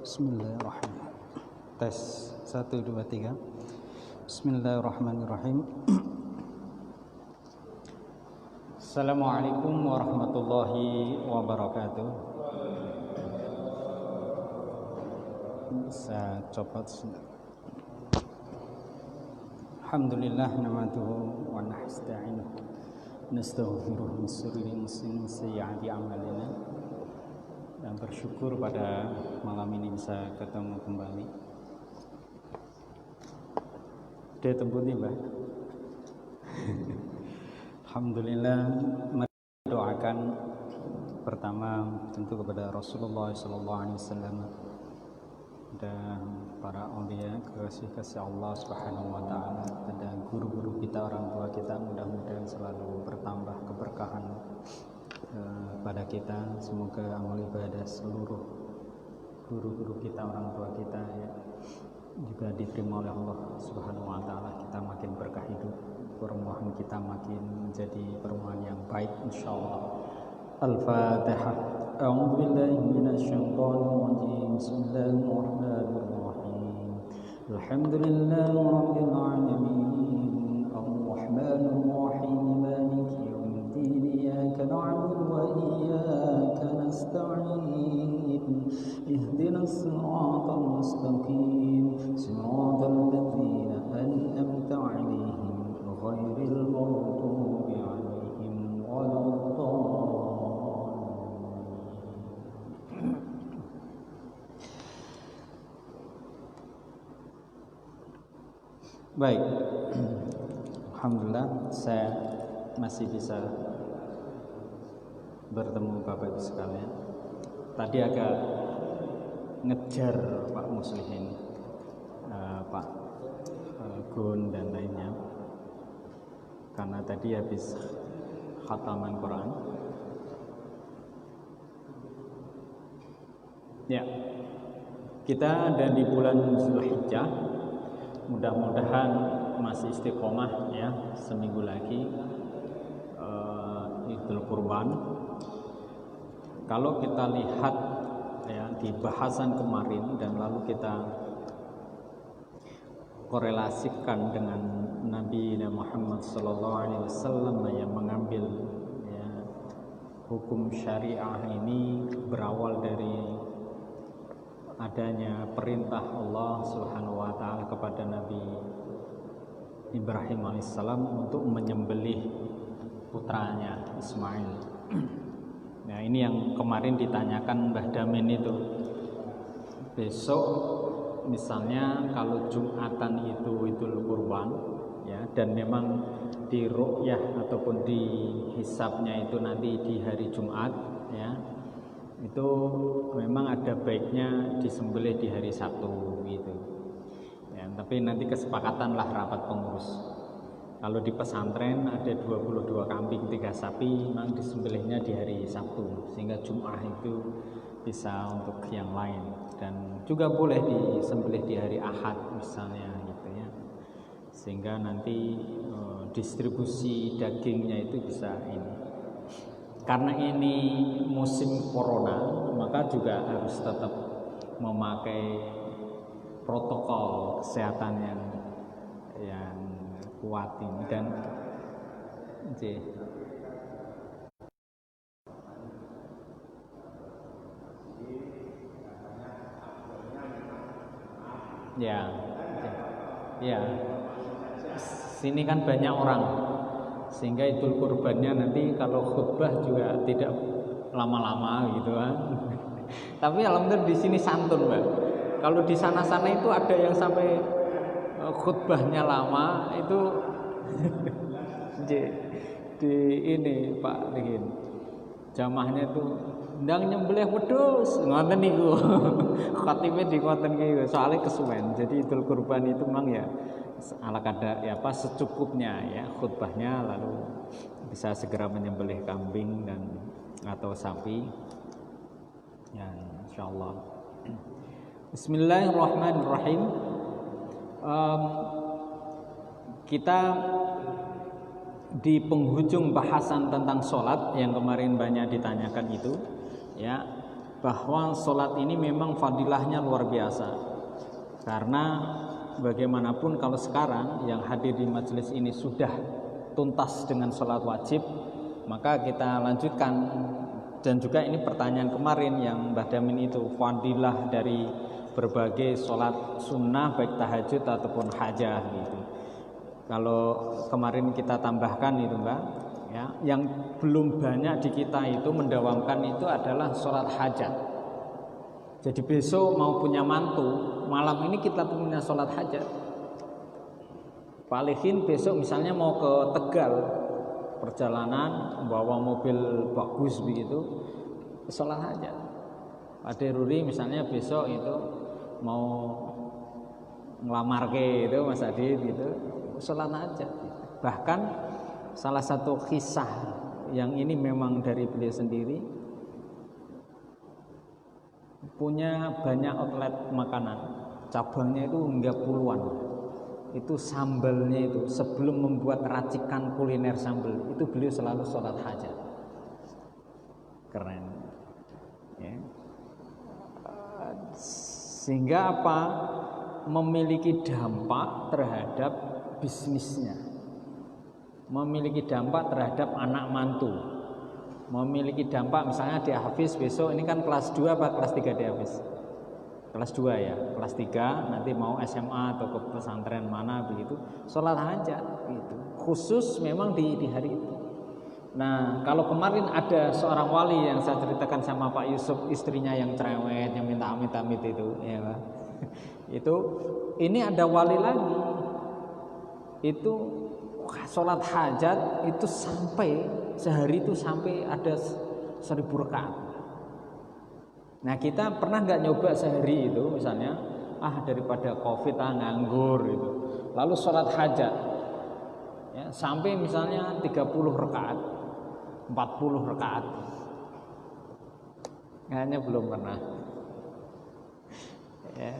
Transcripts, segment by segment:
Bismillahirrahmanirrahim. Tes 1 2 3. Bismillahirrahmanirrahim. Assalamualaikum warahmatullahi wabarakatuh. Saya coba Alhamdulillah nahmaduhu wa nasta'inuhu nastaghfiruh min shururi anfusina wa sayyiati a'malina. Dan bersyukur pada malam ini bisa ketemu kembali. Dia tembunyi, Mbak. Alhamdulillah, mari doakan pertama tentu kepada Rasulullah SAW dan para aulia kekasih Allah Subhanahu wa taala, dan guru-guru kita, orang tua kita, mudah-mudahan selalu bertambah keberkahan pada kita. Semoga amal ibadah seluruh guru-guru kita, orang tua kita ya juga diterima oleh Allah Subhanahu wa taala. Kita makin berkah hidup, perumahan kita makin menjadi perumahan yang baik insyaallah. Al-Fatihah. A'udzu billahi minasyaitonir rajim. Bismillahirrahmanirrahim. Alhamdulillahirabbil alamin. Arrahmanir rahim. Maliki yaumiddin. Iyyaka na'budu wa iyyaka nasta'in. Ihdinas siratal mustaqim. Siratal ladzina an'amta 'alaihim ghairil maghdubi 'alaihim waladdallin. Baik, alhamdulillah saya masih bisa bertemu Bapak Ibu sekalian. Tadi agak ngejar Pak Muslihin, Pak Gun dan lainnya, karena tadi habis khataman Quran. Ya, kita ada di bulan Zulhijjah. Mudah-mudahan masih istiqomah ya, seminggu lagi Idul Kurban. Kalau kita lihat ya di bahasan kemarin dan lalu kita korelasikan dengan Nabi Muhammad SAW yang mengambil ya, hukum syariah ini berawal dari adanya perintah Allah Subhanahu wa taala kepada Nabi Ibrahim alaihissalam untuk menyembelih putranya Ismail. Nah, ini yang kemarin ditanyakan Mbah Damin itu. Besok misalnya kalau Jumatan itu Idul Kurban ya, dan memang di ru'yah ataupun di hisabnya itu nanti di hari Jumat ya, itu memang ada baiknya disembelih di hari Sabtu gitu ya, tapi nanti kesepakatanlah rapat pengurus. Kalau di pesantren ada 22 kambing 3 sapi, memang disembelihnya di hari Sabtu, sehingga Jumat itu bisa untuk yang lain, dan juga boleh disembelih di hari Ahad misalnya gitu ya, sehingga nanti distribusi dagingnya itu bisa ini. Karena ini musim corona, maka juga harus tetap memakai protokol kesehatan yang kuat ini. Dan ya, sini kan banyak orang, sehingga Idul Kurbannya nanti kalau khutbah juga tidak lama-lama gitu kan. Tapi alhamdulillah di sini santun, Mbak. Kalau di sana-sana itu ada yang sampai khutbahnya lama itu di ini Pak Rikin. Jamaahnya itu ndang nyembelih wedhus ngoten niku. Khatime di ngoten niku soalnya kesuwen. Jadi Idul Kurban itu memang ya ala kadar ya apa secukupnya ya khutbahnya, lalu bisa segera menyembelih kambing dan atau sapi ya insyaallah. Bismillahirrahmanirrahim. Kita di penghujung bahasan tentang sholat yang kemarin banyak ditanyakan itu ya, bahwa sholat ini memang fadilahnya luar biasa. Karena bagaimanapun kalau sekarang yang hadir di majelis ini sudah tuntas dengan sholat wajib, maka kita lanjutkan. Dan juga ini pertanyaan kemarin yang Mbah Damin itu, fadilah dari berbagai sholat sunnah baik tahajud ataupun hajah gitu. Kalau kemarin kita tambahkan itu Mbak, ya, yang belum banyak di kita itu mendawamkan itu adalah sholat hajat. Jadi besok mau punya mantu, malam ini kita punya sholat hajat. Palihin besok misalnya mau ke Tegal, perjalanan bawa mobil bagus begitu, sholat hajat. Pak Ruri misalnya besok itu mau ngelamar ke itu Mas Adit gitu, sholat hajat. Bahkan salah satu kisah yang ini memang dari beliau sendiri, punya banyak outlet makanan, cabangnya itu hingga puluhan. Itu sambalnya itu sebelum membuat racikan kuliner sambal itu beliau selalu sholat hajat. Keren ya. Sehingga apa? Memiliki dampak terhadap bisnisnya, memiliki dampak terhadap anak mantu, memiliki dampak misalnya dia Hafiz besok ini kan kelas 2 apa kelas 3 dia Hafiz? Kelas 2 ya, kelas 3 nanti mau SMA atau ke pesantren mana begitu, sholat hajat gitu. Khusus memang di hari itu. Nah, kalau kemarin ada seorang wali yang saya ceritakan sama Pak Yusuf, istrinya yang cerewet, yang minta amit-amit itu, ya Pak. Itu ini ada wali lagi. Itu sholat hajat itu sampai sehari itu sampai ada 1000 rakaat. Nah kita pernah nggak nyoba sehari itu misalnya, daripada covid nganggur itu, lalu sholat hajat ya, sampai misalnya 30 rakaat, 40 rakaat. Kayaknya belum pernah ya.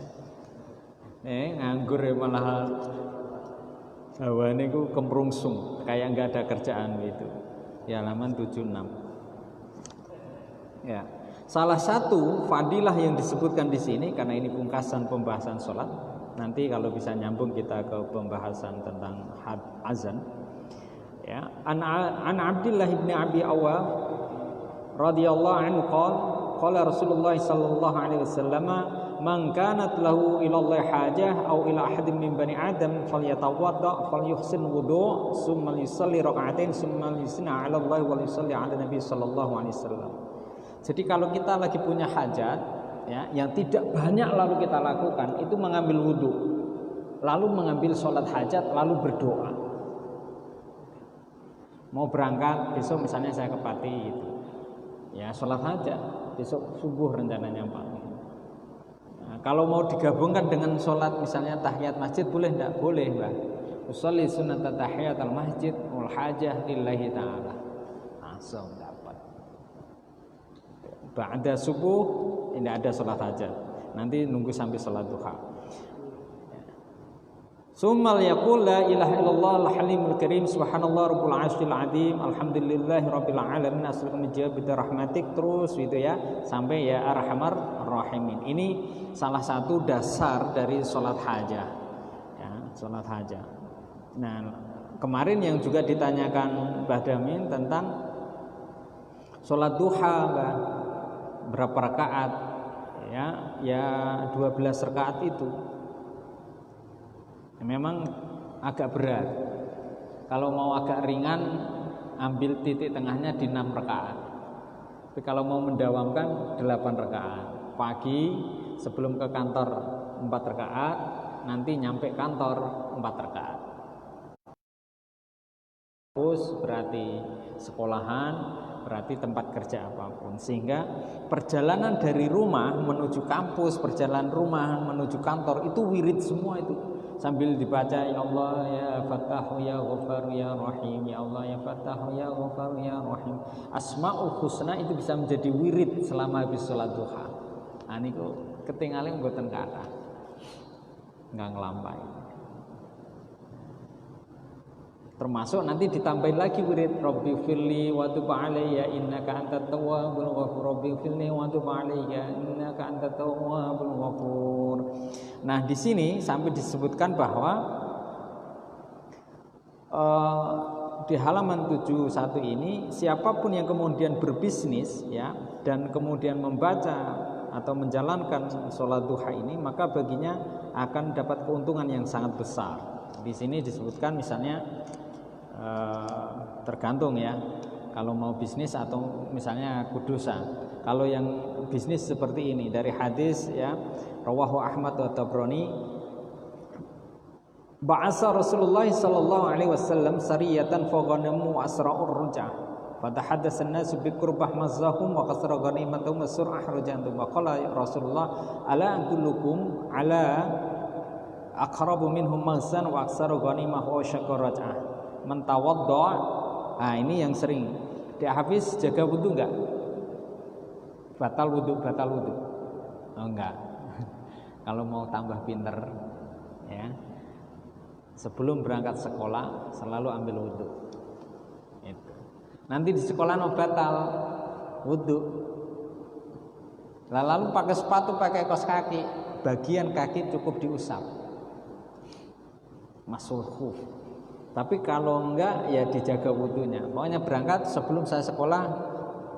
Nganggur ya malah hawane ku kemrungsung, kayak nggak ada kerjaan gitu. Ya halaman 76. Ya. Salah satu fadilah yang disebutkan di sini, karena ini pungkasan pembahasan sholat. Nanti kalau bisa nyambung kita ke pembahasan tentang azan. Ya, an Abdullah bin Abi Awwaf radhiyallahu anhu qala Rasulullah sallallahu alaihi wasallam, man kanat lahu ila Allah hajah aw ila ahadin min bani Adam falyatawadda falyuhsin wudu' summa yusalli rak'atain summa yusna 'ala Allah wa yusalli 'ala Nabi sallallahu alaihi wasallam. Jadi kalau kita lagi punya hajat ya, yang tidak banyak lalu kita lakukan itu mengambil wudu, lalu mengambil sholat hajat, lalu berdoa. Mau berangkat besok misalnya saya ke Pati itu, ya sholat hajat besok subuh rencananya Pak. Nah, kalau mau digabungkan dengan sholat misalnya tahiyat masjid boleh enggak? Boleh Mbak. Usolli sunnat tahiyat al masjid wal hajah lillahi ta'ala. Langsung dapat. Ba'da subuh ini ada sholat hajat. Nanti nunggu sampai sholat duha. Summal yaqul la ilaha illallah al-halimul karim subhanallah rabbul arsyil azim alhamdulillahi rabbil alamin as'aluka min jawabi rahmatik, terus gitu ya sampai ya arhamar rahimin. Ini salah satu dasar dari sholat hajat ya, sholat hajat. Nah kemarin yang juga ditanyakan Mbah Damin tentang sholat duha Mbah, berapa rakaat ya 12 rakaat itu memang agak berat. Kalau mau agak ringan ambil titik tengahnya di 6 rakaat. Tapi kalau mau mendawamkan 8 rakaat. Pagi sebelum ke kantor 4 rakaat, nanti nyampe kantor 4 rakaat. Terus berarti sekolahan, berarti tempat kerja apapun. Sehingga perjalanan dari rumah menuju kampus, perjalanan rumah menuju kantor itu wirid semua itu. Sambil dibaca ya Allah ya Fattahu ya Ghafar ya Rahim, ya Allah ya Fattahu ya Ghafar ya Rahim. Asmaul Husna itu bisa menjadi wirid selama habis sholat duha. Nah niku ketinggalan mboten kathah. Enggak ngelampai. Termasuk nanti ditambahin lagi wirid Rabbi firli wa tub alayya innaka antat tawwabul ghafur. Rabbi firli wa tub alayya innaka antat tawwabul ghafur. Nah, di sini sampai disebutkan bahwa di halaman 71 ini siapapun yang kemudian berbisnis ya dan kemudian membaca atau menjalankan sholat duha ini, maka baginya akan dapat keuntungan yang sangat besar. Di sini disebutkan misalnya tergantung ya, kalau mau bisnis atau misalnya kudusa. Kalau yang bisnis seperti ini dari hadis ya, rawahu Ahmad wa Tabrani, ba'asa Rasulullah sallallahu alaihi wasallam sariyatan fa ghanamu asra'ur rujah fatahaddatsa an-nasu bi qurbah mazzahum wa qasara ghanimatuhum wa sur'ah rajantum wa qala Rasulullah ala antulukum ala aqrabu minhum maghzan wa aksaru ghanimah wa syaqarajah mentawaddo'. Nah, ini yang sering dia habis jaga wudu enggak? Batal wudu. Oh, enggak. Kalau mau tambah pinter ya, sebelum berangkat sekolah selalu ambil wudu. Itu. Nanti di sekolah mau batal wudu. Lalu pakai sepatu, pakai kaos kaki, bagian kaki cukup diusap. Masul khuf. Tapi kalau enggak ya dijaga wudunya. Pokoknya berangkat sebelum saya sekolah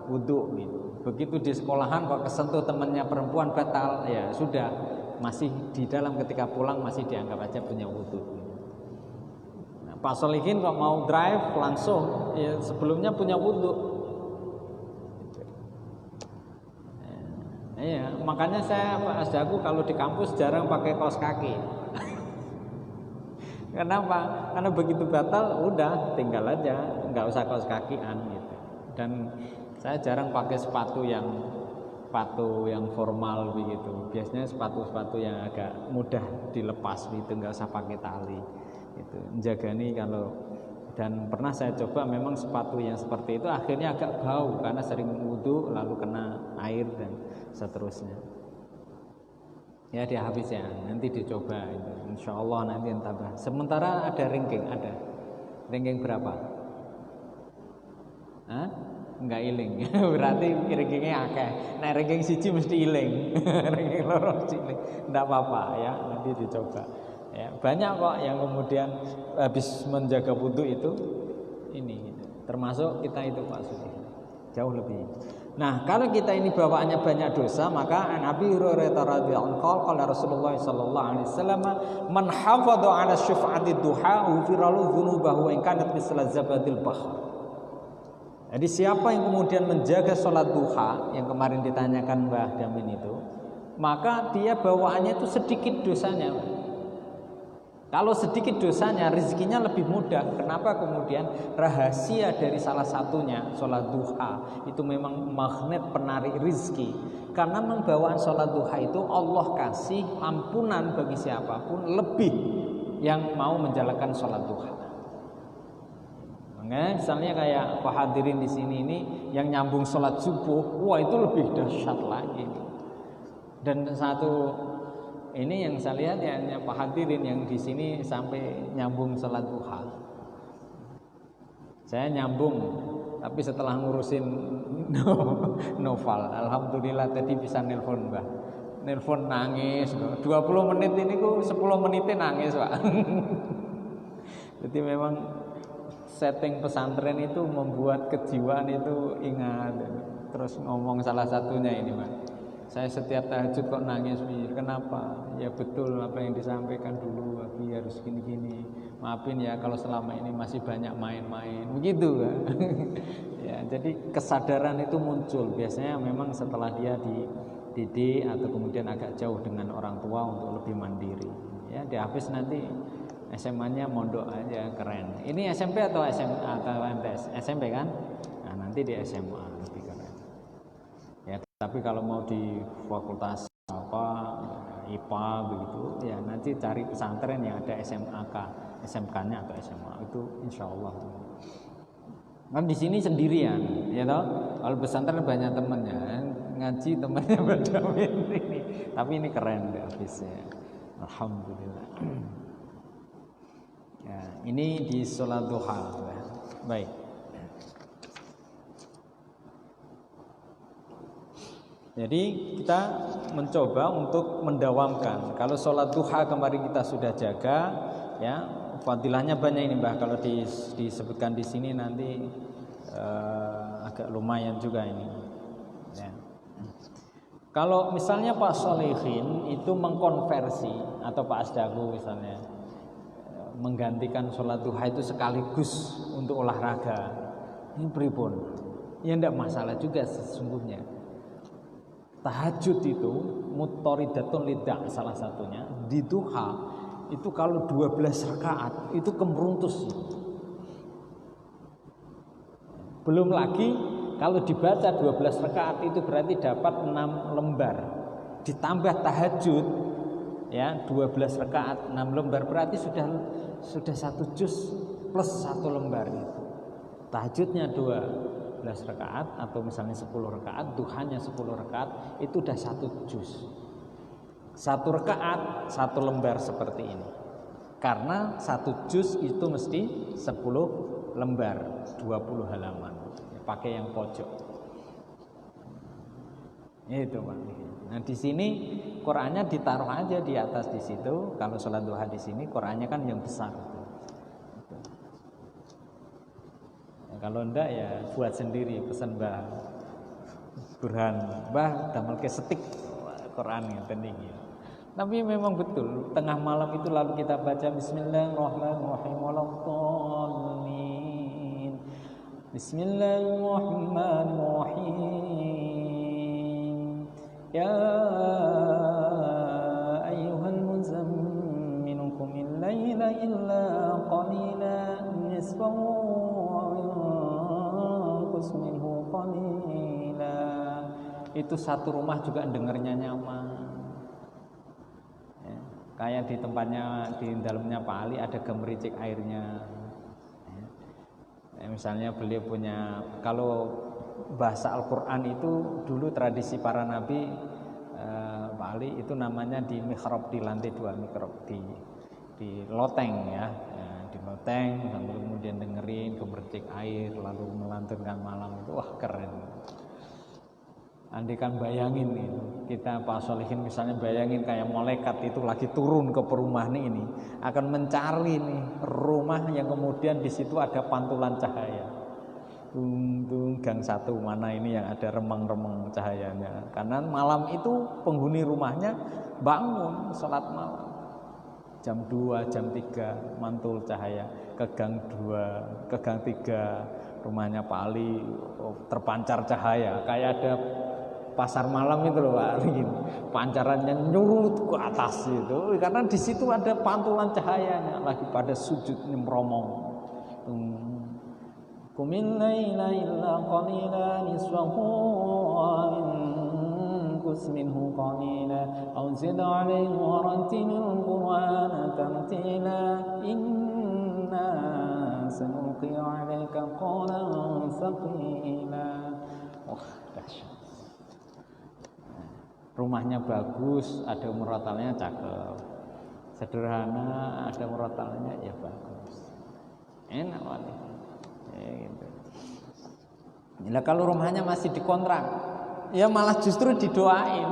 wudu gitu. Begitu di sekolahan kok kesentuh temannya perempuan batal, ya sudah, masih di dalam ketika pulang masih dianggap aja punya wudu. Nah, Pak Solihin kok mau drive langsung ya sebelumnya punya wudu. Ya, makanya saya Pak Asdaku kalau di kampus jarang pakai kaos kaki. Kenapa? Karena begitu batal, udah tinggal aja, nggak usah kaos kakian gitu. Dan saya jarang pakai sepatu yang formal begitu. Biasanya sepatu-sepatu yang agak mudah dilepas gitu, nggak usah pakai tali. Itu menjaga nih kalau. Dan pernah saya coba memang sepatu yang seperti itu akhirnya agak bau karena sering wudu lalu kena air dan seterusnya. Ya dia habis ya, nanti dicoba itu. Insya Allah nanti tambah. Sementara ada ringking, ada ringking berapa? Hah? Enggak iling. Berarti ringkingnya akeh. Nah ringking siji mesti iling. Ringking loro mesti iling. Enggak apa-apa ya, nanti dicoba. Ya, banyak kok yang kemudian habis menjaga wudu itu ini gitu. Termasuk kita itu Pak Suci. Jauh lebih. Nah, kalau kita ini bawaannya banyak dosa, maka Nabi Hurairah radhiyallahu anhu qala Rasulullah sallallahu alaihi wasallam man hafadha 'ala syuf'ati duha ufira lahu dzunubahu wa in kanat misla zabadil bahr. Jadi siapa yang kemudian menjaga sholat duha yang kemarin ditanyakan Mbah Damin itu, maka dia bawaannya itu sedikit dosanya. Kalau sedikit dosanya, rezekinya lebih mudah. Kenapa kemudian rahasia dari salah satunya sholat duha itu memang magnet penarik rezeki. Karena membawaan sholat duha itu Allah kasih ampunan bagi siapapun lebih yang mau menjalankan sholat duha. Nah, misalnya kayak Pak hadirin di sini ini yang nyambung sholat subuh, wah itu lebih dahsyat lagi. Dan satu ini yang saya lihat ya Pak hadirin yang di sini sampai nyambung sholat duha. Saya nyambung, tapi setelah ngurusin novel, alhamdulillah tadi bisa nelpon Mbah. Nelpon nangis, 20 menit ini kok 10 menitnya nangis Pak. Jadi memang setting pesantren itu membuat kejiwaan itu ingat. Terus ngomong salah satunya ini Pak. Saya setiap tahajud kok nangis, kenapa? Ya betul apa yang disampaikan dulu, Abi harus gini-gini. Maafin ya kalau selama ini masih banyak main-main, begitu kan? Ya, jadi kesadaran itu muncul biasanya memang setelah dia dididik atau kemudian agak jauh dengan orang tua untuk lebih mandiri. Ya, dia habis nanti SMA-nya mondok aja keren. Ini SMP atau SMA atau MTS? SMP kan? Nah, nanti di SMA lebih keren. Ya, tapi kalau mau di fakultas IPA begitu, ya nanti cari pesantren yang ada SMK-nya atau SMA itu insya Allah. Kan di sini sendirian, ya toh. Kalau pesantren banyak temannya, ngaji temannya berdamin ini. Tapi ini keren deh habisnya. Alhamdulillah. Ya. Ini di sholat duha. Baik. Jadi kita mencoba untuk mendawamkan. Kalau sholat duha kemarin kita sudah jaga, ya fadilahnya banyak ini Mbah. Kalau disebutkan di sini nanti agak lumayan juga ini. Ya. Kalau misalnya Pak Solihin itu mengkonversi atau Pak Asdagu misalnya menggantikan sholat duha itu sekaligus untuk olahraga, ini pripun? Ya tidak masalah juga sesungguhnya. Tahajud itu mutoridatun lidah salah satunya di duha itu kalau 12 rakaat itu kemeruntus. Belum lagi kalau dibaca 12 rakaat itu berarti dapat 6 lembar. Ditambah tahajud ya 12 rakaat 6 lembar berarti sudah 1 juz plus 1 lembar itu. Tahajudnya 12 rakaat atau misalnya 10 rakaat, duhanya 10 rakaat itu udah 1 juz. 1 rakaat 1 lembar seperti ini. Karena 1 juz itu mesti 10 lembar, 20 halaman. Pakai yang pojok. Itu Pak. Nah di sini Qur'annya ditaruh aja di atas di situ. Kalau sholat duha di sini Qur'annya kan yang besar. Ya, kalau enggak ya buat sendiri pesan Mbah Burhan, Mbah damel ke setik Qur'an yang tinggi. Tapi memang betul tengah malam itu lalu kita baca Bismillahirrahmanirrahim waladdallin. Bismillahirrahmanirrahim. Ya ayyuhal muzammilu qumil laila illa qalila nisfahu wa inqus minhu qalila. Itu satu rumah juga dengarnya nyaman. Ya, kayak di tempatnya di dalamnya Pak Ali ada gemericik airnya. Misalnya beliau punya, kalau bahasa Al-Quran itu dulu tradisi para nabi Pak Ali itu namanya di mihrab, di lantai 2 mihrab, di loteng ya, di loteng sambil kemudian dengerin gemericik air lalu melantunkan malam itu wah keren. Andai kan bayangin nih, kita Pak Solihin misalnya bayangin kayak malaikat itu lagi turun ke perumahan ini akan mencari nih rumah yang kemudian di situ ada pantulan cahaya. Gang 1 mana ini yang ada remang-remang cahayanya. Karena malam itu penghuni rumahnya bangun sholat malam. Jam 2, jam 3 mantul cahaya ke gang 2, ke gang 3 rumahnya Pak Ali terpancar cahaya kayak ada pasar malam itu loh Pak, pancarannya nyurut ke atas itu karena di situ ada pantulan cahayanya lagi pada sujud nyemromong. Qumil laila illa qalila nisfahu inqus minhu qalila aw zid 'alayhi wa rattilil qur'ana tartila inna sanulqi 'alayka qawlan thaqila. Wah, dahsyat. Rumahnya bagus, ada murotalnya cakep, sederhana, ada murotalnya ya bagus, enak wali. Ya, gitu. Nah, kalau rumahnya masih dikontrak, ya malah justru didoain.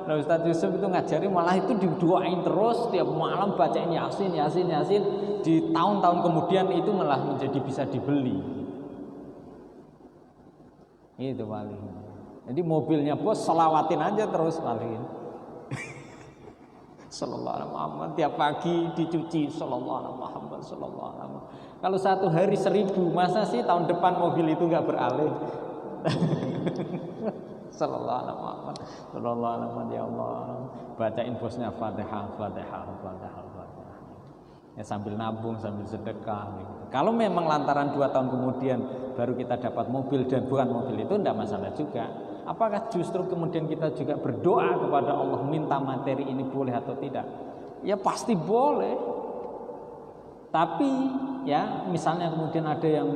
Nah, Ustaz Yusuf itu ngajari malah itu didoain terus tiap malam bacain Yasin. Di tahun-tahun kemudian itu malah menjadi bisa dibeli. Itu wali. Jadi mobilnya bos selawatin aja terus waliin. Sallallahu alaihi Muhammad tiap pagi dicuci sallallahu alaihi Muhammad sallallahu alaihi Muhammad. Kalau 1 hari 1000 masa sih tahun depan mobil itu enggak beralih. Sallallahu alaihi Muhammad sallallahu alaihi Muhammad ya Allah. Bacain bosnya Fatihah. Ya sambil nabung, sambil sedekah gitu. Kalau memang lantaran 2 tahun kemudian baru kita dapat mobil dan bukan mobil itu enggak masalah juga. Apakah justru kemudian kita juga berdoa kepada Allah minta materi ini boleh atau tidak? Ya pasti boleh. Tapi ya misalnya kemudian ada yang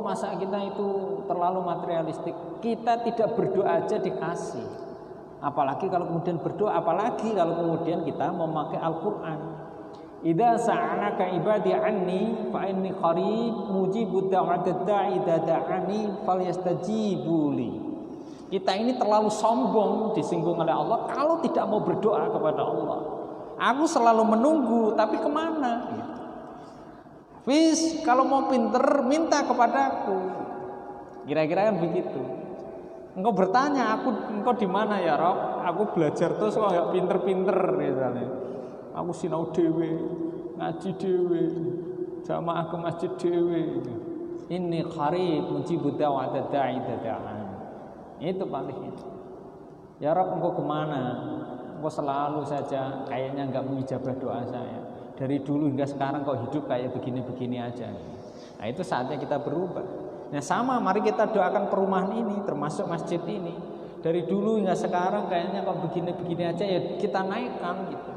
masa kita itu terlalu materialistik. Kita tidak berdoa aja dikasih. Apalagi kalau kemudian berdoa, apalagi kalau kemudian kita memakai Al-Quran. idza sa'alaka ibadi anni fa inni qarib mujibud da'watad da'i idza da'ani falyastajibuli. Kita ini terlalu sombong disinggung oleh Allah kalau tidak mau berdoa kepada Allah. Aku selalu menunggu, tapi kemana? Wis, kalau mau pinter minta kepadaku. Kira-kira kan begitu. Engkau bertanya, engkau di mana ya Rob? Aku belajar terus kok enggak pinter-pinter misalnya. Aku sinau dhewe, ngaji dhewe, jamaah ke masjid dhewe. Inni qarib mujibud da'watad da'i da'an. Itu palingnya. Ya Rob, engkau kemana? Engkau selalu saja kayaknya enggak mengijabah doa saya. Dari dulu hingga sekarang kok hidup kayak begini-begini aja. Nah itu saatnya kita berubah. Nah sama, mari kita doakan perumahan ini, termasuk masjid ini. Dari dulu hingga sekarang kayaknya kok begini-begini aja, ya kita naikkan gitu.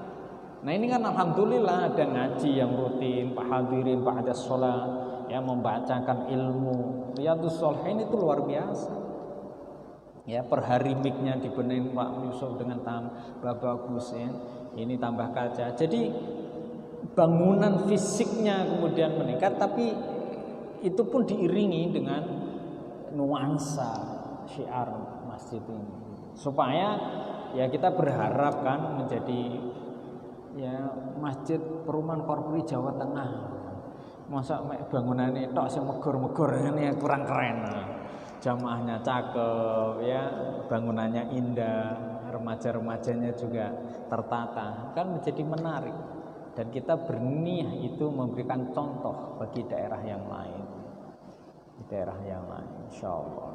Nah ini kan alhamdulillah ada ngaji yang rutin, Pak hadirin, Pak ada sholat, yang membacakan ilmu. Riyadhus Shalihin itu luar biasa. Ya per hari mic-nya dibenerin Pak Yusuf dengan tambah bagus ya. Ini tambah kaca. Jadi bangunan fisiknya kemudian meningkat, tapi itu pun diiringi dengan nuansa syiar masjid ini, supaya ya kita berharap kan menjadi ya masjid perumahan korpori Jawa Tengah. Masa bangunannya tok sing megor-megor ini kurang keren. Jamaahnya cakep ya, bangunannya indah, remaja-remajanya juga tertata, kan menjadi menarik. Dan kita berniat itu memberikan contoh bagi daerah yang lain, di daerah yang lain, insyaallah.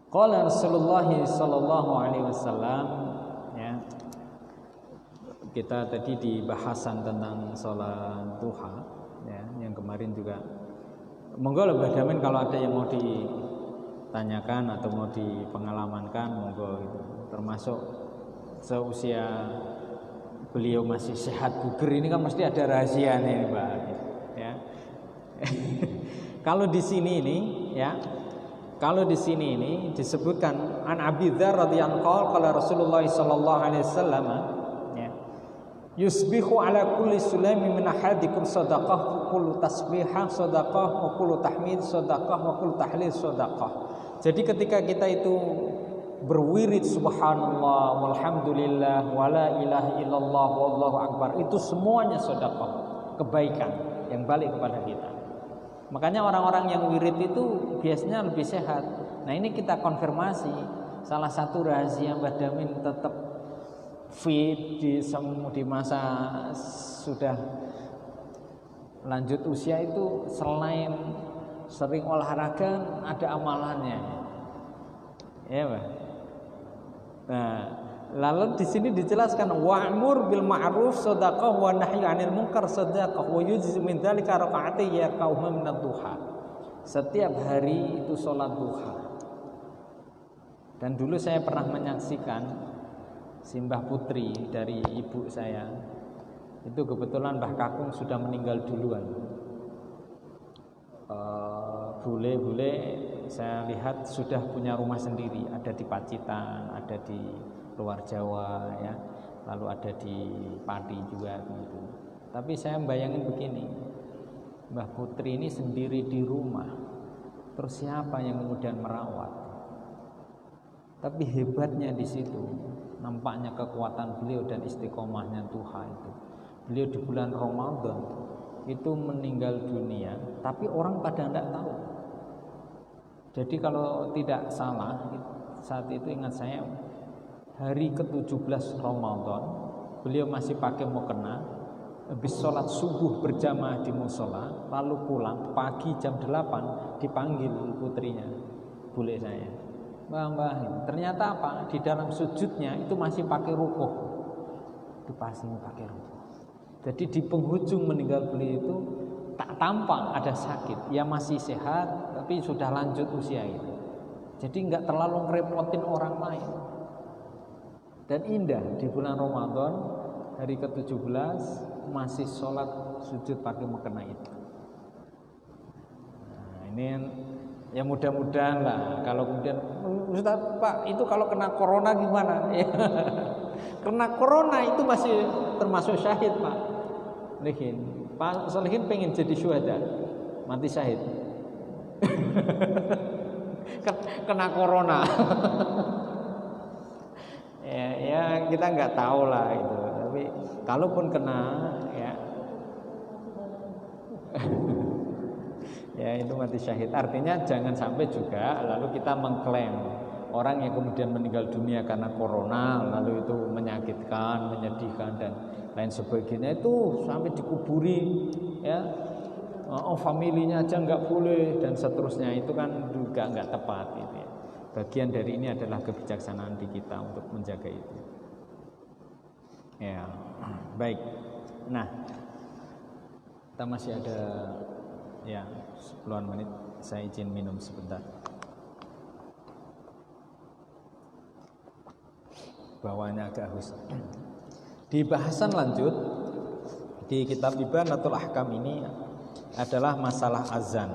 Qala Rasulullah sallallahu alaihi wasallam, ya. Kita tadi di bahasan tentang sholat duha, ya, yang kemarin juga. Monggo Mbah Damin kalau ada yang mau ditanyakan atau mau dipengalamankan, monggo gitu. Termasuk seusia beliau masih sehat buger ini kan mesti ada rahasianya ini Mbak ya. Kalau di sini ini ya, kalau di sini ini disebutkan an Abi Dzar radhiyallahu anhu qala Rasulullah sallallahu alaihi wasallam ya, yusbihu ala kulli sulaimin min ahadikum sadaqah, kullu tasbihah sadaqah, wa kullu tahmid sadaqah, wa kullu tahlil sadaqah. Jadi ketika kita itu berwirid subhanallah walhamdulillah wala ilaha illallah wallahu akbar, itu semuanya sedekah, kebaikan yang balik kepada kita. Makanya orang-orang yang wirid itu biasanya lebih sehat. Nah ini kita konfirmasi, salah satu rahasia Mbah Damin tetap fit di masa sudah lanjut usia itu, selain sering olahraga ada amalannya ya Mbah. Nah, lalu di sini dijelaskan wa'mur bil ma'ruf shadaqah wa nahyi 'anil munkar shadaqah wa yujzi min dzalika raka'ati ya qauma min ad-duha. Setiap hari itu sholat duha. Dan dulu saya pernah menyaksikan Simbah Putri dari ibu saya. Itu kebetulan Mbah Kakung sudah meninggal duluan. Bule-bule saya lihat sudah punya rumah sendiri, ada di Pacitan, ada di luar Jawa ya, lalu ada di Pati juga gitu. Tapi saya bayangin begini, Mbah Putri ini sendiri di rumah, terus siapa yang kemudian merawat? Tapi hebatnya di situ, nampaknya kekuatan beliau dan istiqomahnya Tuhan itu. Beliau di bulan Ramadan itu meninggal dunia, tapi orang pada tidak tahu. Jadi kalau tidak salah, saat itu ingat saya hari ke-17 Ramadan, beliau masih pakai mukena, habis sholat subuh berjamaah di musola, lalu pulang pagi jam 8 dipanggil putrinya, bule saya, Mbah, ternyata apa? Di dalam sujudnya itu masih pakai rukuh, dipasang pakai rukuh. Jadi di penghujung meninggal beliau itu tak tampak ada sakit, ya masih sehat, tapi sudah lanjut usia itu. Jadi nggak terlalu ngerepotin orang lain. Dan indah di bulan Ramadan hari ke-17 masih sholat sujud pakai mukena itu. Nah, ini ya mudah-mudahan lah. Kalau kemudian Ustaz Pak itu kalau kena corona gimana? Ya. Karena corona itu masih termasuk syahid Pak Solihin. Pak Solihin pengen jadi syuhada, mati syahid. Kena corona. ya kita nggak tahu lah itu. Tapi kalaupun kena ya, ya itu mati syahid. Artinya jangan sampai juga lalu kita mengklaim orang yang kemudian meninggal dunia karena corona lalu itu menyakitkan, menyedihkan dan lain sebagainya itu sampai dikuburi ya. Oh familinya aja nggak boleh dan seterusnya, itu kan juga nggak tepat gitu ya. Bagian dari ini adalah kebijaksanaan di kita untuk menjaga itu. Ya, baik. Nah, kita masih ada ya 10-an menit. Saya izin minum sebentar. Bawaannya agak haus. Di bahasan lanjut di kitab Ibanatul Ahkam ini adalah masalah azan.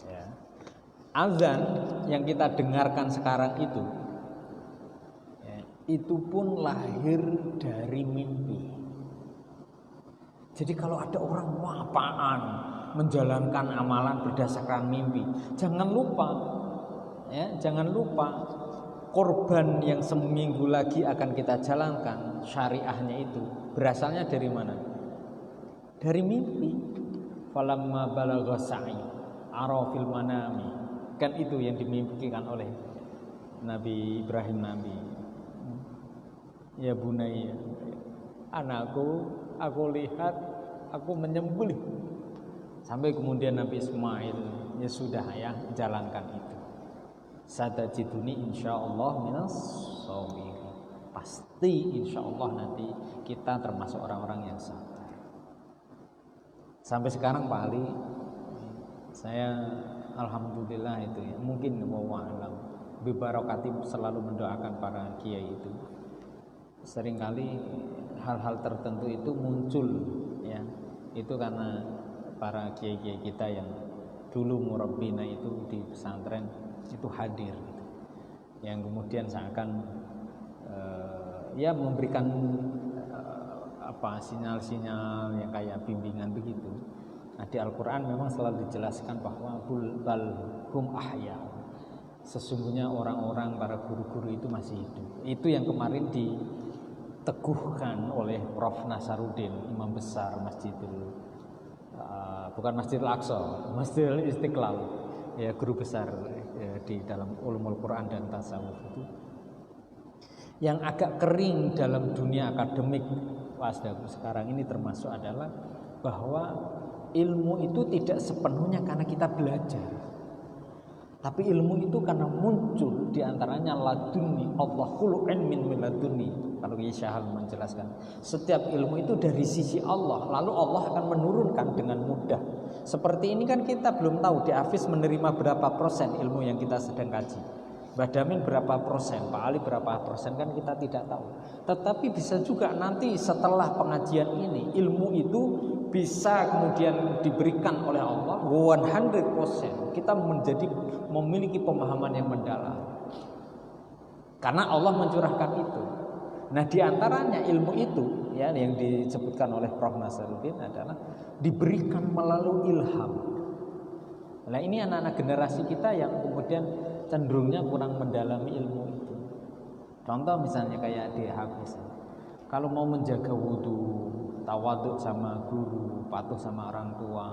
Ya. Azan yang kita dengarkan sekarang itu, ya, itu pun lahir dari mimpi. Jadi kalau ada orang apaan menjalankan amalan berdasarkan mimpi, jangan lupa, ya, jangan lupa korban yang seminggu lagi akan kita jalankan syariahnya itu berasalnya dari mana? Dari mimpi. Falamma balagha sa'i ara fil manami. Kan itu yang dimimpikan oleh Nabi Ibrahim Nabi. Ya bunayya, anakku, aku lihat aku menyembelih. Sampai kemudian Nabi Ismail, ya sudah ya, jalankan itu. Satajiduni insyaallah minas shabirin. Pasti insyaallah nanti kita termasuk orang-orang yang sabar. Sampai sekarang Pak Ali, saya alhamdulillah itu ya, mungkin wallahualam bibarokati selalu mendoakan para kiai itu. Seringkali hal-hal tertentu itu muncul ya, itu karena para kiai-kiai kita yang dulu murabbina itu di pesantren itu hadir gitu. Yang kemudian seakan ya memberikan sinyal-sinyal yang kayak bimbingan begitu. Nah, di Al-Quran memang selalu dijelaskan bahwa bal hum ahya, sesungguhnya orang-orang para guru-guru itu masih hidup. Itu yang kemarin diteguhkan oleh Prof. Nasaruddin, imam besar bukan Masjidil Aqsa, Masjidil Istiqlal, ya, guru besar ya, di dalam ulumul Quran dan tasawuf itu. Yang agak kering dalam dunia akademik wasdaku sekarang ini termasuk adalah bahwa ilmu itu tidak sepenuhnya karena kita belajar, tapi ilmu itu karena muncul diantaranya laduni, Allah kullu ilmin min laduni. Kalau Syahal menjelaskan, setiap ilmu itu dari sisi Allah, lalu Allah akan menurunkan dengan mudah. Seperti ini kan kita belum tahu di Hafiz menerima berapa persen ilmu yang kita sedang kaji. Mbak Damin berapa persen, Pak Ali berapa persen, kan kita tidak tahu. Tetapi bisa juga nanti setelah pengajian ini ilmu itu bisa kemudian diberikan oleh Allah 100%. Kita memiliki pemahaman yang mendalam karena Allah mencurahkan itu. Nah, diantaranya ilmu itu ya yang disebutkan oleh Prof. Nasaruddin adalah diberikan melalui ilham. Nah, ini anak-anak generasi kita yang kemudian cenderungnya kurang mendalami ilmu itu. Contoh misalnya kayak di Hafiz, kalau mau menjaga wudhu, tawaduk sama guru, patuh sama orang tua,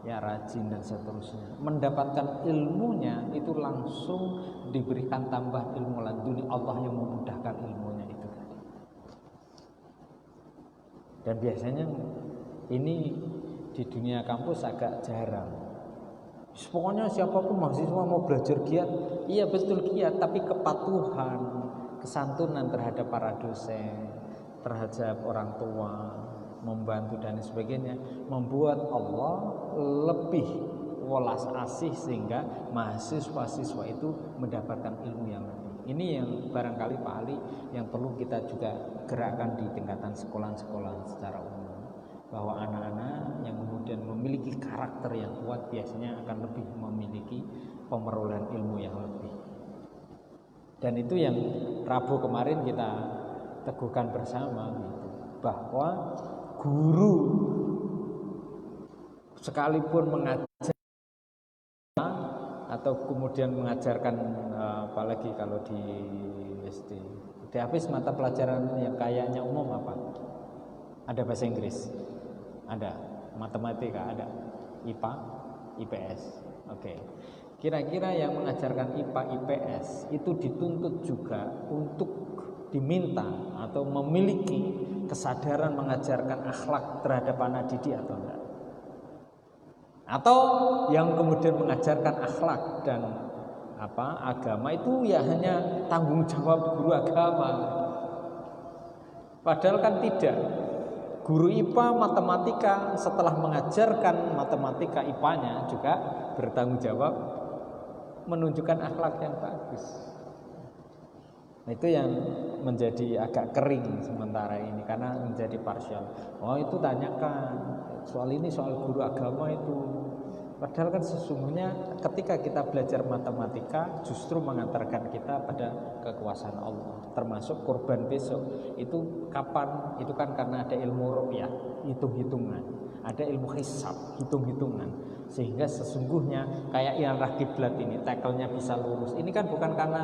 ya rajin dan seterusnya, mendapatkan ilmunya itu langsung diberikan tambah ilmu laduni, Allah yang memudahkan ilmunya itu tadi. Dan biasanya ini di dunia kampus agak jarang. Pokoknya siapapun mahasiswa mau belajar giat, iya betul giat, tapi kepatuhan, kesantunan terhadap para dosen, terhadap orang tua, membantu dan sebagainya, membuat Allah lebih welas asih sehingga mahasiswa-siswa itu mendapatkan ilmu yang lebih. Ini yang barangkali Pak Ali yang perlu kita juga gerakkan di tingkatan sekolah-sekolah secara umum. Bahwa anak-anak yang kemudian memiliki karakter yang kuat biasanya akan lebih memiliki pemerolehan ilmu yang lebih. Dan itu yang Rabu kemarin kita teguhkan bersama gitu, bahwa guru sekalipun mengajar atau kemudian mengajarkan, apalagi kalau di SD, di habis mata pelajaran yang kayaknya umum apa? Ada bahasa Inggris, ada matematika, ada IPA, IPS. Oke. Kira-kira yang mengajarkan IPA, IPS itu dituntut juga untuk diminta atau memiliki kesadaran mengajarkan akhlak terhadap anak didik atau enggak? Atau yang kemudian mengajarkan akhlak dan agama itu ya hanya tanggung jawab guru agama. Padahal kan tidak. Guru IPA matematika setelah mengajarkan matematika IPA-nya juga bertanggung jawab menunjukkan akhlak yang bagus. Nah, itu yang menjadi agak kering sementara ini karena menjadi parsial. Oh, itu tanyakan soal ini, soal guru agama itu. Padahal kan sesungguhnya ketika kita belajar matematika justru mengantarkan kita pada kekuasaan Allah, termasuk korban besok. Itu kapan? Itu kan karena ada ilmu ru'yah, hitung-hitungan, ada ilmu hisab, hitung-hitungan. Sehingga sesungguhnya kayak yang arah kiblat ini, tackle-nya bisa lurus. Ini kan bukan karena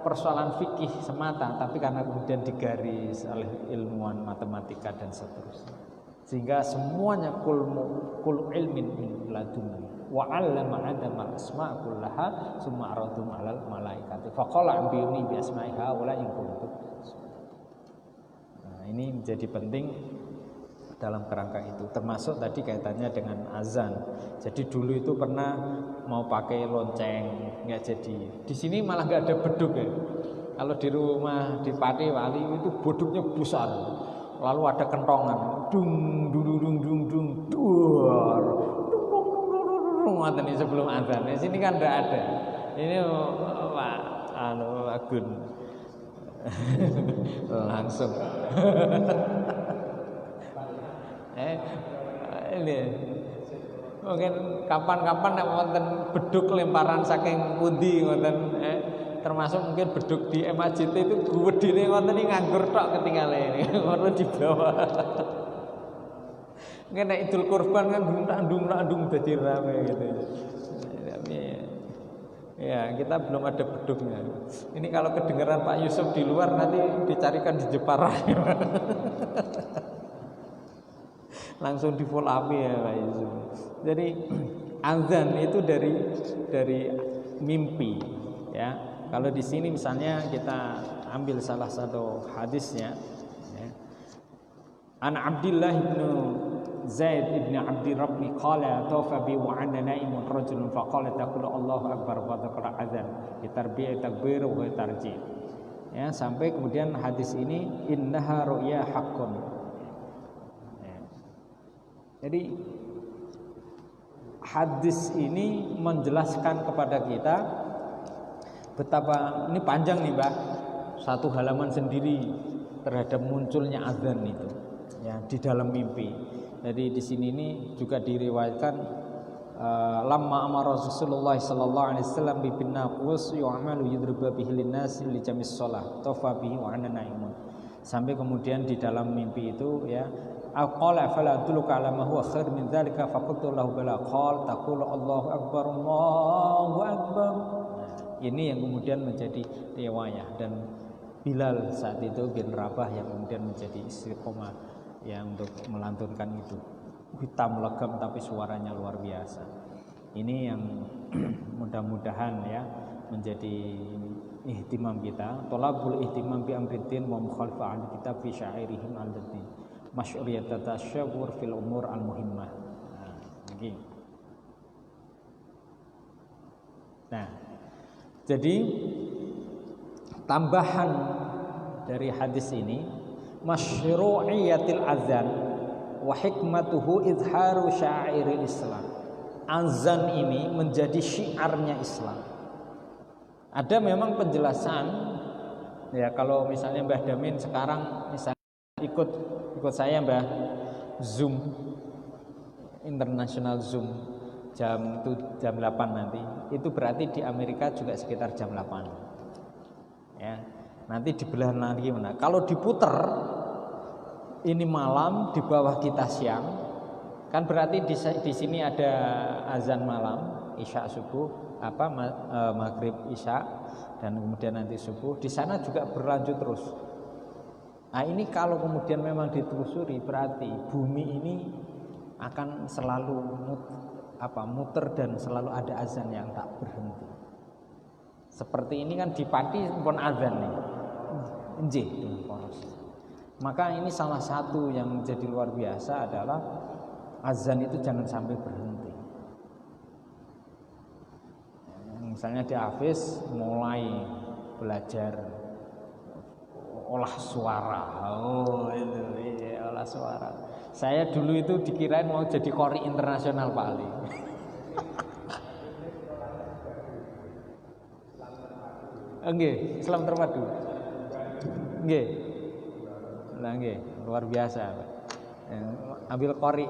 persoalan fikih semata, tapi karena kemudian digaris oleh ilmuwan matematika dan seterusnya. Sehingga semuanya kul ilmin min ladunni wa 'allama adama asma' kullaha summa aradhum 'alal malaikati faqala ambiyuni bi asma'iha wala in kuntum. Nah, ini menjadi penting dalam kerangka itu, termasuk tadi kaitannya dengan azan. Jadi dulu itu pernah mau pakai lonceng, nggak jadi. Di sini malah nggak ada beduk ya. Kalau di rumah di Pati Wali itu beduknya besar, lalu ada kentongan, dung dung dung dung dung duar, dung ini sebelum azan. Di sini kan nggak ada. Ini Pak Agun langsung. Ini mungkin kapan-kapan nek wonten beduk lemparan saking pundi wonten, termasuk mungkin beduk di MAJT itu gedine wonten iki nganggur tok ketinggalan ini perlu dibawa. Mungkin nek Idul Kurban kan ndung dadi rame gitu. Ya, kita belum ada beduknya. Ini kalau kedengaran Pak Yusuf di luar nanti dicarikan di Jepara. Langsung di full up ya Pak Yusuf. Jadi azan itu dari mimpi ya. Kalau di sini misalnya kita ambil salah satu hadisnya ya. An Abdullah bin Zaid ibn Abdi Rabbi qala tawfa bi wa anna naimun rajulun faqala taqulu Allahu akbar wa dzakara azan bitarbi'i takbir wa tarji. Ya, sampai kemudian hadis ini innaha ru'ya haqqun. Jadi hadis ini menjelaskan kepada kita betapa ini panjang nih Mbak, satu halaman sendiri terhadap munculnya azan itu ya di dalam mimpi. Jadi di sini ini juga diriwayatkan lamma amara Rasulullah sallallahu alaihi wasallam bi binnaqus yu'malu yudriba bihi linnas li jamis shalah tafa bihi wa ana naimun. Sampai kemudian di dalam mimpi itu ya aqala fala adulluka ala ma huwa khair min dzalika faqultu lahu bala qala taqulu Allahu akbar Allahu akbar. Ini yang kemudian menjadi riwayat, dan Bilal saat itu bin Rabah yang kemudian menjadi istiqomah yang untuk melantunkan itu. Hitam legam tapi suaranya luar biasa. Ini yang mudah-mudahan ya menjadi ihtimam kita, tolabul ihtimam bi amriddin wa mukhalafah kitab fi syairihim al-din masy'uriyat tasyawur fil umur al-muhimmah. Nah, jadi tambahan dari hadis ini masyru'iyatil azan wa hikmatuhu izharu syairil Islam. Azan ini menjadi syiarnya Islam. Ada memang penjelasan ya, kalau misalnya Mbah Damin sekarang misalnya ikut saya Mbah Zoom international Zoom jam 8 nanti, itu berarti di Amerika juga sekitar jam 8 Ya. Nanti di belahan lagi mana? Kalau diputer ini malam, di bawah kita siang, kan berarti di sini ada azan malam, isya subuh, maghrib isya, dan kemudian nanti subuh. Di sana juga berlanjut terus. Nah ini kalau kemudian memang ditelusuri, berarti bumi ini akan selalu muter dan selalu ada azan yang tak berhenti. Seperti ini kan di Pati pun azan nih, nggih dengan poros. Maka ini salah satu yang menjadi luar biasa adalah azan itu jangan sampai berhenti. Misalnya di Hafiz mulai belajar olah suara. Oh itu iya, olah suara. Saya dulu itu dikirain mau jadi qori internasional Pak Ali. Nggih, Islam terpadu. Nggih. Lah nggih, luar biasa. Ambil qori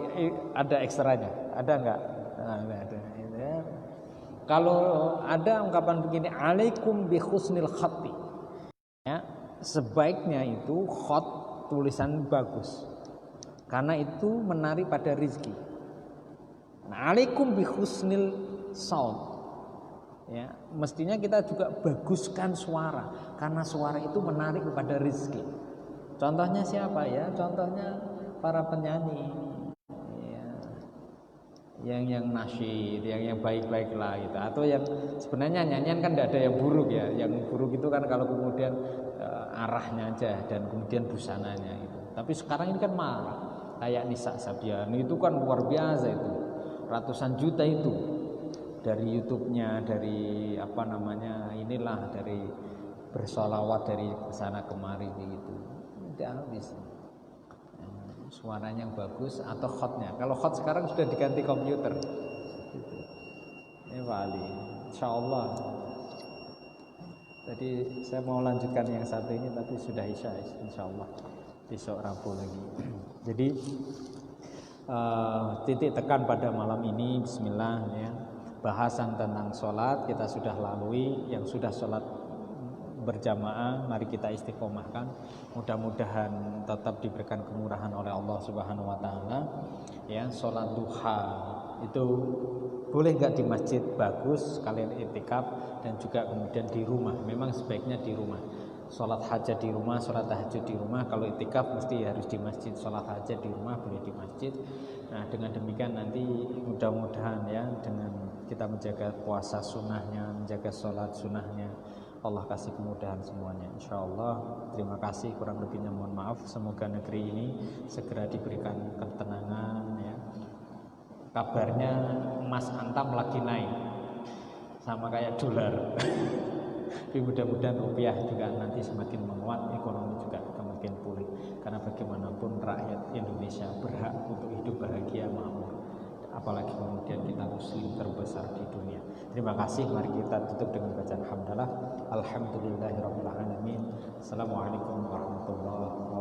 ada ekstranya. Ada enggak? Nah, enggak ada. Ya. Kalau ada ungkapan begini, alaikum bi husnil khatti. Ya, sebaiknya itu khat tulisan bagus. Karena itu menarik pada rizki. Nah, alaikum bi husnil saut. Ya, mestinya kita juga baguskan suara karena suara itu menarik kepada rizki. Contohnya siapa ya? Contohnya para penyanyi ya, yang nasyid, yang baik-baik lah gitu. Atau yang sebenarnya nyanyian kan tidak ada yang buruk ya. Yang buruk itu kan kalau kemudian arahnya aja dan kemudian busananya gitu. Tapi sekarang ini kan marah. Kayak Nisa Sabiani itu kan luar biasa itu, ratusan juta itu. Dari YouTube-nya, dari inilah dari bersolawat dari sana kemari gitu. Tidak habis. Suaranya yang bagus atau khotnya. Kalau khot sekarang sudah diganti komputer. Gitu. Ini Pak Ali. Insyaallah. Jadi saya mau lanjutkan yang satu ini tapi sudah isya insyaallah. Besok Rabu lagi. Jadi titik tekan pada malam ini bismillah ya. Bahasan tentang sholat kita sudah lalui. Yang sudah sholat berjamaah mari kita istiqomahkan, mudah-mudahan tetap diberikan kemurahan oleh Allah Subhanahu wa taala. Ya, sholat duha itu boleh nggak di masjid bagus kalian itikaf, dan juga kemudian di rumah, memang sebaiknya di rumah. Sholat hajat di rumah, sholat tahajud di rumah. Kalau itikaf mesti harus di masjid. Sholat hajat di rumah boleh di masjid. Nah dengan demikian nanti mudah-mudahan ya, dengan kita menjaga puasa sunnahnya, menjaga sholat sunnahnya, Allah kasih kemudahan semuanya insyaallah. Terima kasih, kurang lebihnya mohon maaf. Semoga negeri ini segera diberikan ketenangan ya. Kabarnya emas antam lagi naik sama kayak dolar. Tapi mudah-mudahan rupiah juga nanti semakin menguat, ekonomi juga semakin pulih. Karena bagaimanapun rakyat Indonesia berhak untuk hidup bahagia makmur. Apalagi kemudian kita muslim terbesar di dunia. Terima kasih, mari kita tutup dengan bacaan hamdalah. Alhamdulillahirabbil alamin. Assalamualaikum warahmatullahi wabarakatuh.